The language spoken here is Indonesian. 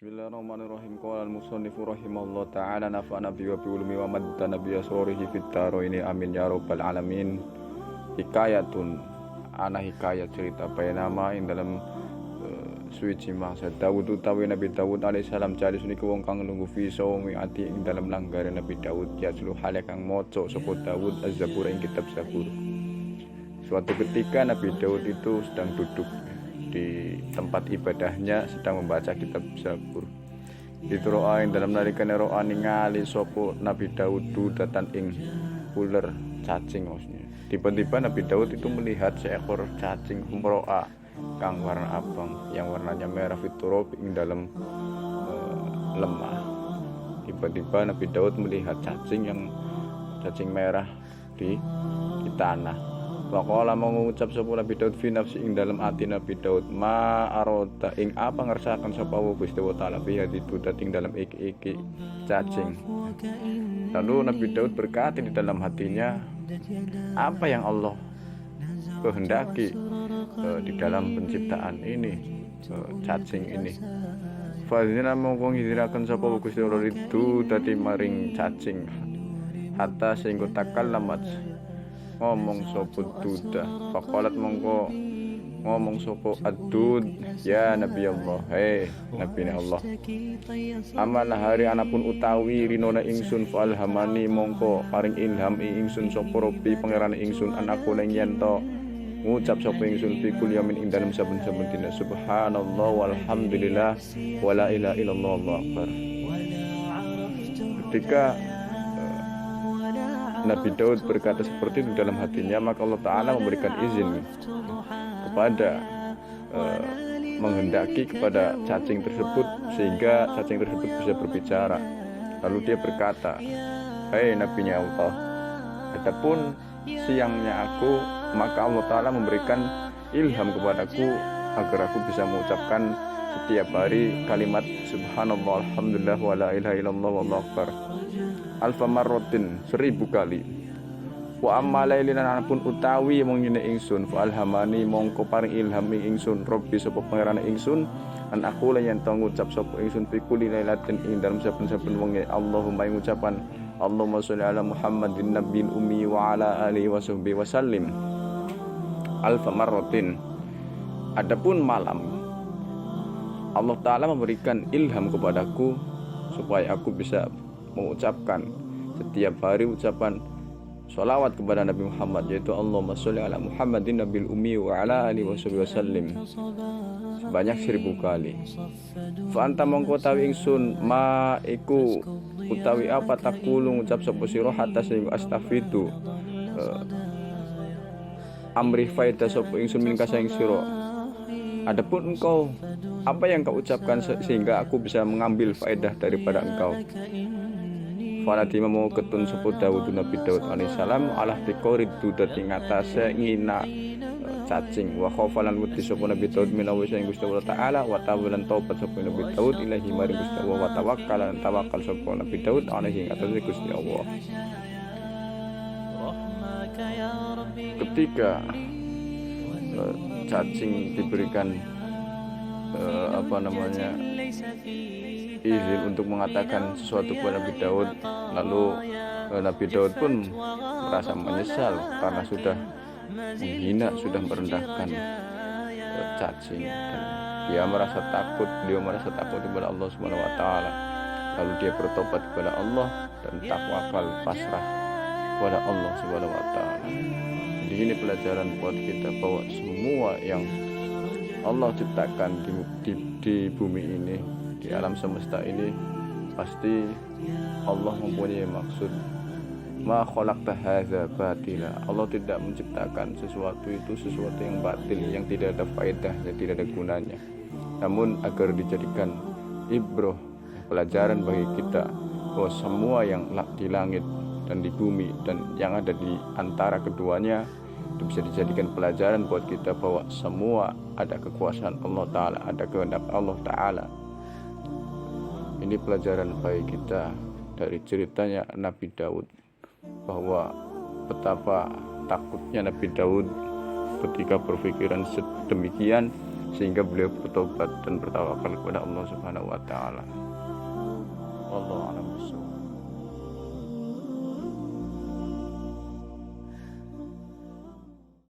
Bismillahirrahmanirrahim. Qala al-musannifu rahimallahu ta'ala nafa'ana bi wa bi ulumi wa maddana bi asrarihi fid ini amin ya rabbal alamin. Hikayatun ana hikayat cerita nama ing dalam suci mangsa Daud utawi Nabi Daud alaihissalam jadi suniku wong kang nunggu visa wong ati ing dalam langgare Nabi Daud ya seluruh hal kang maca sapa Daud az-Zabur ing kitab Zabur. Suatu ketika Nabi Daud itu sedang duduk di tempat ibadahnya sedang membaca kitab Zabur. Itu roa ing dalam nalikane roa ningali sapa Nabi Daud datan ing uler cacing maksudnya. Tiba-tiba Nabi Daud itu melihat seekor cacing humroa kang warna abang yang warnanya merah fiturop ing dalam lemah. Tiba-tiba Nabi Daud melihat cacing merah di tanah. Waqala mengucap sapa Nabi Daud fi nafsi ing dalam ati Nabi Daud ma arota ing apa ngersakan sapa Gusti wa taala fi haditu ing dalam iki cacing. Lalu Nabi Daud berkata di dalam hatinya, apa yang Allah kehendaki di dalam penciptaan ini, cacing ini. Fadzina mongko ngidiraken sapa Gusti Allah itu dadi maring cacing hatta sehingga takallamat ngomong sopo duda faqalat mongko ngomong sopo adud ya Nabi Allah Nabi Allah amanah hari anapun utawi rinona ingsun falhamani mongko paring ilham ingsun sopo Robbi pangeran ingsun anakku ning yen to ngucap sopo ingsun fi kulli yamin ing dalem saben-saben dina subhanallah walhamdulillah wala ilaha illallah Allahu akbar. Ketika Nabi Daud berkata seperti itu dalam hatinya, maka Allah Ta'ala memberikan izin kepada menghendaki kepada cacing tersebut sehingga cacing tersebut bisa berbicara. Lalu dia berkata, Nabinya Allah, adapun siangnya aku, maka Allah Ta'ala memberikan ilham kepadaku agar aku bisa mengucapkan setiap hari kalimat subhanallah alhamdulillah wa la ilaha illallah wallahu akbar alfa marrotin 1000 kali. Wa amma lailinan anapun utawi mong nyune ingsun fa alhamani mongko paring ilham ingsun Robbi sapa pangeran ingsun an aku lan yen to ngucap sapa ingsun fi kulli lailatin ing dalem saben-saben wengi Allahumma ngucapan Allahumma sholli ala Muhammadin nabiyil ummi wa ala alihi washabbihi wasallim alfa marrotin. Adapun malam Allah Ta'ala memberikan ilham kepadaku supaya aku bisa mengucapkan setiap hari ucapan sholawat kepada Nabi Muhammad, yaitu Allahumma sholli ala Muhammadin nabil ummi wa ala alihi wasallim sebanyak 1000 kali. Fa anta mongko tawi ingsun ma iku utawi apa takulu ngucap sapa sira hatta sing astafitu amri faida sapa ingsun min kasang sira. Adapun engkau apa yang kau ucapkan sehingga aku bisa mengambil faedah daripada engkau. Faladima mau ketun sebut Daud Nabi Daud alaihissalam alah dikorid dudat ing atase ngina cacing wa khofalan wedi sapa Nabi Daud minawi sing Gusti Allah taala wa tawalan taubat sapa Nabi Daud ilahi maring Gusti Allah wa tawakkal sapa Nabi Daud alaihi atase Gusti Allah. Ketika cacing diberikan izin untuk mengatakan sesuatu kepada Nabi Daud, lalu Nabi Daud pun merasa menyesal karena sudah menghina, sudah merendahkan cacing, dan dia merasa takut kepada Allah Subhanahu wa taala. Lalu dia bertobat kepada Allah dan takwakal pasrah kepada Allah Subhanahu wa taala. Jadi ini pelajaran buat kita bahwa semua yang Allah ciptakan di bumi ini, di alam semesta ini, pasti Allah mempunyai maksud. Ma khalaqta hadza batila. Allah tidak menciptakan sesuatu yang batil, yang tidak ada faedahnya, tidak ada gunanya. Namun agar dijadikan ibroh, pelajaran bagi kita bahwa semua yang di langit dan di bumi dan yang ada di antara keduanya itu bisa dijadikan pelajaran buat kita bahwa semua ada kekuasaan Allah Ta'ala, ada kehendak Allah Ta'ala. Ini pelajaran bagi kita dari ceritanya Nabi Daud, bahwa betapa takutnya Nabi Daud ketika berpikiran sedemikian sehingga beliau bertobat dan bertawakal kepada Allah Subhanahu wa taala. Wallahu a'lam.